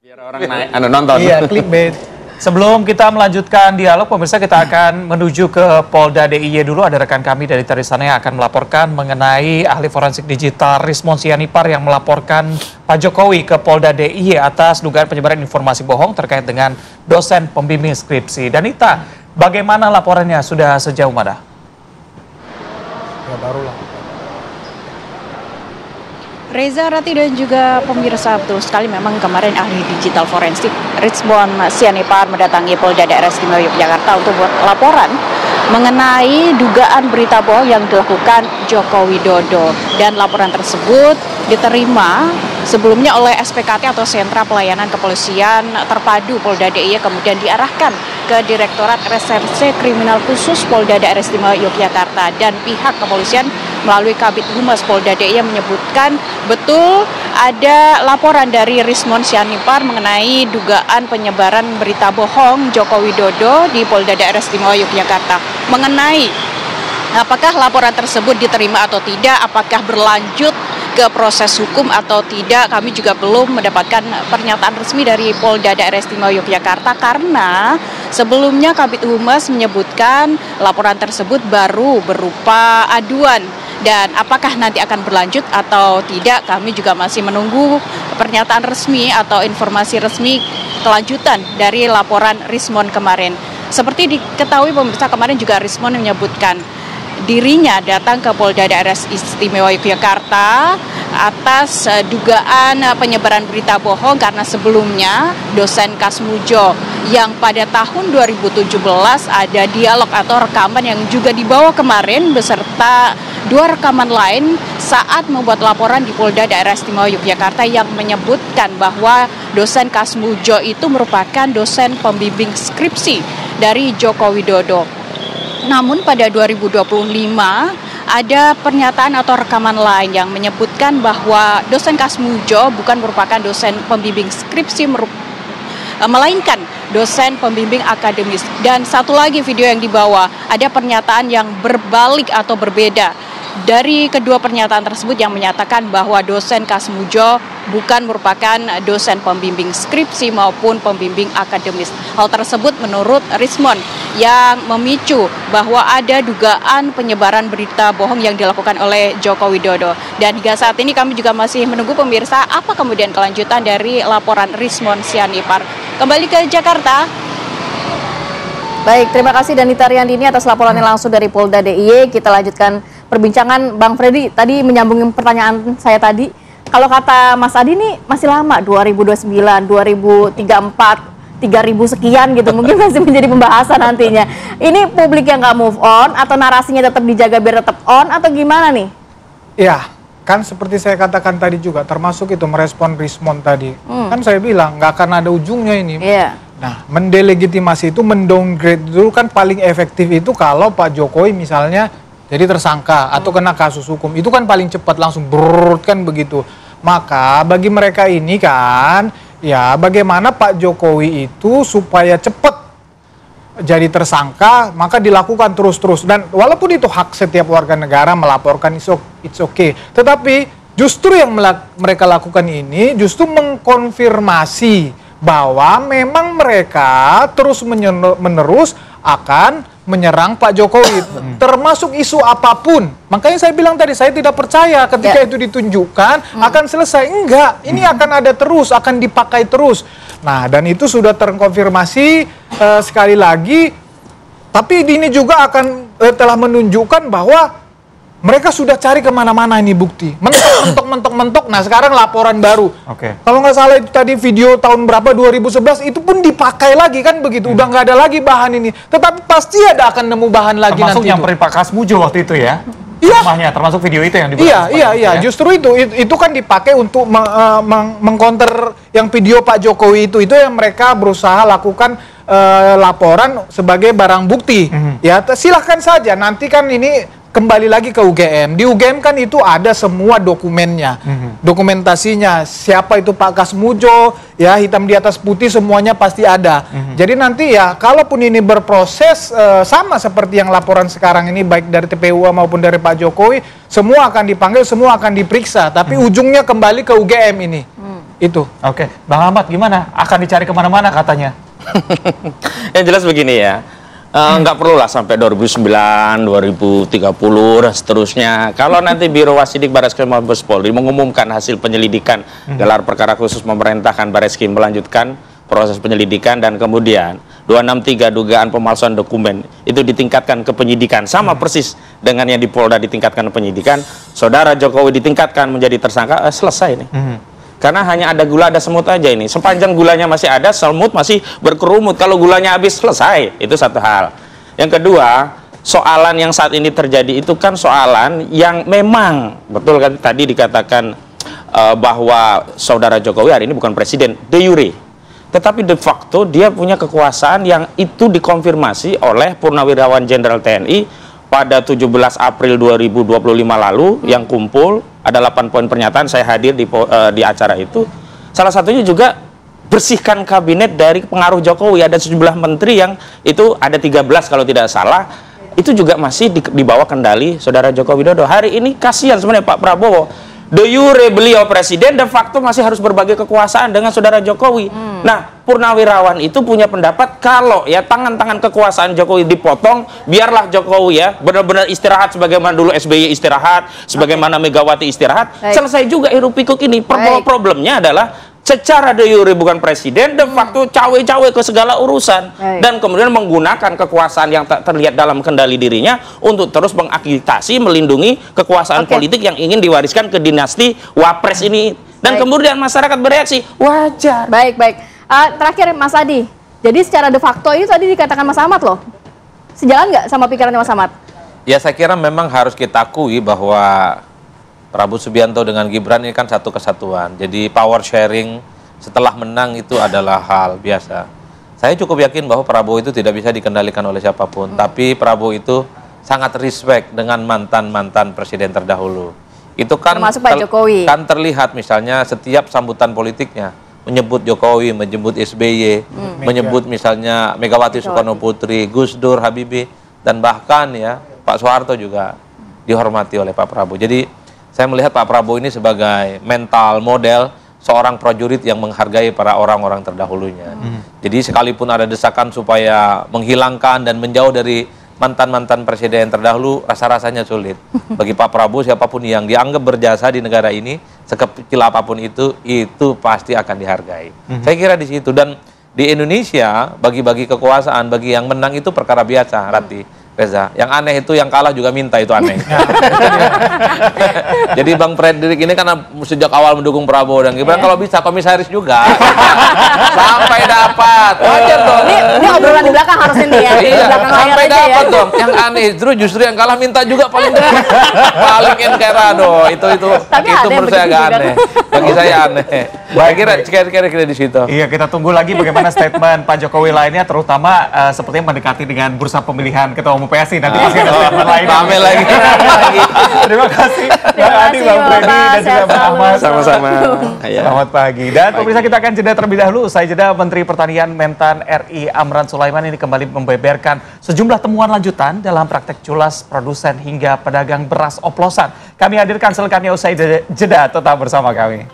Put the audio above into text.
Biar orang naik, nonton. Iya, clickbait. Sebelum kita melanjutkan dialog, pemirsa, kita akan menuju ke Polda DIY dulu. Ada rekan kami dari sana yang akan melaporkan mengenai ahli forensik digital Rismon Sianipar yang melaporkan Pak Jokowi ke Polda DIY atas dugaan penyebaran informasi bohong terkait dengan dosen pembimbing skripsi. Danita, bagaimana laporannya sudah sejauh mana? Ya barulah. Reza, Rati, dan juga pemirsa, betul sekali memang kemarin ahli digital forensik Rismon Sianipar mendatangi Polda Daerah Istimewa Yogyakarta untuk buat laporan mengenai dugaan berita bohong yang dilakukan Joko Widodo. Dan laporan tersebut diterima sebelumnya oleh SPKT atau Sentra Pelayanan Kepolisian Terpadu Polda DIY, kemudian diarahkan ke Direktorat Reserse Kriminal Khusus Polda Daerah Istimewa Yogyakarta, dan pihak kepolisian melalui Kabid Humas Polda DIY menyebutkan betul ada laporan dari Rismon Sianipar mengenai dugaan penyebaran berita bohong Joko Widodo di Polda Daerah Istimewa Yogyakarta. Mengenai apakah laporan tersebut diterima atau tidak, apakah berlanjut ke proses hukum atau tidak, kami juga belum mendapatkan pernyataan resmi dari Polda Daerah Istimewa Yogyakarta, karena sebelumnya Kabid Humas menyebutkan laporan tersebut baru berupa aduan. Dan apakah nanti akan berlanjut atau tidak, kami juga masih menunggu pernyataan resmi atau informasi resmi kelanjutan dari laporan Rismon kemarin. Seperti diketahui pemirsa, kemarin juga Rismon menyebutkan dirinya datang ke Polda Daerah Istimewa Yogyakarta atas dugaan penyebaran berita bohong karena sebelumnya dosen Kasmujo yang pada tahun 2017 ada dialog atau rekaman yang juga dibawa kemarin beserta 2 rekaman lain saat membuat laporan di Polda Daerah Istimewa Yogyakarta yang menyebutkan bahwa dosen Kasmujo itu merupakan dosen pembimbing skripsi dari Joko Widodo. Namun pada 2025 ada pernyataan atau rekaman lain yang menyebutkan bahwa dosen Kasmujo bukan merupakan dosen pembimbing skripsi, melainkan dosen pembimbing akademis. Dan satu lagi video yang dibawa, ada pernyataan yang berbalik atau berbeda dari kedua pernyataan tersebut yang menyatakan bahwa dosen Kasmujo bukan merupakan dosen pembimbing skripsi maupun pembimbing akademis. Hal tersebut menurut Rismon yang memicu bahwa ada dugaan penyebaran berita bohong yang dilakukan oleh Joko Widodo. Dan hingga saat ini kami juga masih menunggu pemirsa apa kemudian kelanjutan dari laporan Rismon Sianipar. Kembali ke Jakarta. Baik, terima kasih Danita Riyandini atas laporannya langsung dari Polda DIY. Kita lanjutkan perbincangan. Bang Freddy, tadi menyambungin pertanyaan saya tadi. Kalau kata Mas Adi nih masih lama, 2029, 2034, 3000 sekian gitu. Mungkin masih menjadi pembahasan nantinya. Ini publik yang nggak move on atau narasinya tetap dijaga biar tetap on atau gimana nih? Ya, kan seperti saya katakan tadi juga, termasuk itu merespon Rismon tadi. Kan saya bilang nggak akan ada ujungnya ini. Nah, mendelegitimasi itu, mendowngrade dulu kan paling efektif itu kalau Pak Jokowi misalnya jadi tersangka atau kena kasus hukum. Itu kan paling cepat langsung brrrr kan begitu. Maka bagi mereka ini kan, ya bagaimana Pak Jokowi itu supaya cepat jadi tersangka, maka dilakukan terus-terus. Dan walaupun itu hak setiap warga negara melaporkan, it's okay. Tetapi justru yang mereka lakukan ini justru mengkonfirmasi bahwa memang mereka terus-menerus akan menyerang Pak Jokowi, termasuk isu apapun. Makanya saya bilang tadi, saya tidak percaya ketika itu ditunjukkan akan selesai. Enggak, ini akan ada terus, akan dipakai terus. Nah, dan itu sudah terkonfirmasi sekali lagi. Tapi ini juga akan telah menunjukkan bahwa mereka sudah cari kemana-mana ini bukti. Mentok. Nah, sekarang laporan baru. Kalau nggak salah itu tadi video tahun berapa, 2011, itu pun dipakai lagi kan begitu. Udah nggak ada lagi bahan ini. Tetapi pasti ada akan nemu bahan lagi termasuk nanti. Termasuk yang Pak Kasmujo waktu itu ya? Iya. Rumahnya, termasuk video itu yang dibahas. Iya. Justru itu kan dipakai untuk mengcounter yang video Pak Jokowi itu yang mereka berusaha lakukan laporan sebagai barang bukti. Ya, silahkan saja. Nanti kan ini kembali lagi ke UGM. Di UGM kan itu ada semua dokumennya, dokumentasinya. Siapa itu Pak Kasmujo, ya hitam di atas putih semuanya pasti ada. Jadi nanti ya, kalaupun ini berproses sama seperti yang laporan sekarang ini, baik dari TPU maupun dari Pak Jokowi, semua akan dipanggil, semua akan diperiksa. Tapi ujungnya kembali ke UGM ini. Itu. Oke, Bang Ahmad gimana? Akan dicari kemana-mana katanya? Yang jelas begini ya, nggak perlu lah sampai 2009, 2030 dan seterusnya. Kalau nanti Biro Wasidik Barreskrim Mabes Polri mengumumkan hasil penyelidikan gelar perkara khusus memerintahkan Barreskrim melanjutkan proses penyelidikan dan kemudian 263 dugaan pemalsuan dokumen itu ditingkatkan ke penyidikan sama persis dengan yang di Polda ditingkatkan ke penyidikan, saudara Jokowi ditingkatkan menjadi tersangka, selesai nih. Karena hanya ada gula ada semut aja ini. Sepanjang gulanya masih ada, semut masih berkerumut. Kalau gulanya habis, selesai. Itu satu hal. Yang kedua, soalan yang saat ini terjadi itu kan soalan yang memang betul kan tadi dikatakan bahwa saudara Jokowi hari ini bukan presiden de jure. Tetapi de facto dia punya kekuasaan yang itu dikonfirmasi oleh Purnawirawan Jenderal TNI pada 17 April 2025 lalu yang kumpul, ada 8 poin pernyataan, saya hadir di acara itu. Salah satunya juga bersihkan kabinet dari pengaruh Jokowi, ada sejumlah menteri yang itu ada 13 kalau tidak salah, itu juga masih di bawah kendali saudara Joko Widodo. Hari ini kasihan sebenarnya Pak Prabowo. De jure beliau presiden, de facto masih harus berbagi kekuasaan dengan saudara Jokowi. Nah, Purnawirawan itu punya pendapat kalau ya tangan-tangan kekuasaan Jokowi dipotong, biarlah Jokowi ya benar-benar istirahat sebagaimana dulu SBY istirahat, sebagaimana Megawati istirahat. Selesai juga hiruk pikuk ini. Problemnya adalah secara de jure bukan presiden, de facto cawe-cawe ke segala urusan. Dan kemudian menggunakan kekuasaan yang tak terlihat dalam kendali dirinya untuk terus mengagitasi, melindungi kekuasaan politik yang ingin diwariskan ke dinasti Wapres ini. Dan kemudian masyarakat bereaksi, wajar. Baik. Terakhir Mas Adi, jadi secara de facto itu tadi dikatakan Mas Ahmad loh. Sejalan nggak sama pikirannya Mas Ahmad? Ya saya kira memang harus kita akui bahwa Prabowo Subianto dengan Gibran ini kan satu kesatuan. Jadi power sharing setelah menang itu adalah hal biasa. Saya cukup yakin bahwa Prabowo itu tidak bisa dikendalikan oleh siapapun. Tapi Prabowo itu sangat respect dengan mantan-mantan presiden terdahulu. Itu kan termasuk Pak Jokowi. Kan terlihat misalnya setiap sambutan politiknya menyebut Jokowi, menyebut SBY, menyebut misalnya Megawati Soekarno Putri, Gus Dur, Habibie, dan bahkan ya Pak Soeharto juga dihormati oleh Pak Prabowo. Jadi saya melihat Pak Prabowo ini sebagai mental model seorang prajurit yang menghargai para orang-orang terdahulunya. Jadi sekalipun ada desakan supaya menghilangkan dan menjauh dari mantan-mantan presiden terdahulu, rasa-rasanya sulit. Bagi Pak Prabowo, siapapun yang dianggap berjasa di negara ini, sekecil apapun itu pasti akan dihargai. Saya kira di situ. Dan di Indonesia, bagi-bagi kekuasaan, bagi yang menang itu perkara biasa, Rati. Reza, yang aneh itu yang kalah juga minta, itu aneh. Jadi Bang Fredrik ini kan sejak awal mendukung Prabowo dan Gibran, kalau bisa komisaris juga. Sampai dapat. Wajar dong. Ini obrolan di belakang harus ini ya. Sampai dapat dong. Yang aneh justru yang kalah minta juga paling dekat. Paling enkerado. Itu menurut saya agak aneh. Bagi saya aneh. Kira-kira di situ. Iya, kita tunggu lagi bagaimana statement Pak Jokowi lainnya, terutama sepertinya mendekati dengan bursa pemilihan Ketua Umum PSI. Nanti pasti ada statement lain. Rame lagi. Terima kasih Bang Adi, Bang Freddy, dan juga Bang Ahmad. Sama-sama. Selamat pagi. Dan pemirsa, kita akan jeda terlebih dahulu. Usai jeda, Menteri Pertanian Mentan RI Amran Sulaiman ini kembali membeberkan sejumlah temuan lanjutan dalam praktek culas produsen hingga pedagang beras oplosan. Kami hadirkan selengkapnya usai jeda. Tetap bersama kami.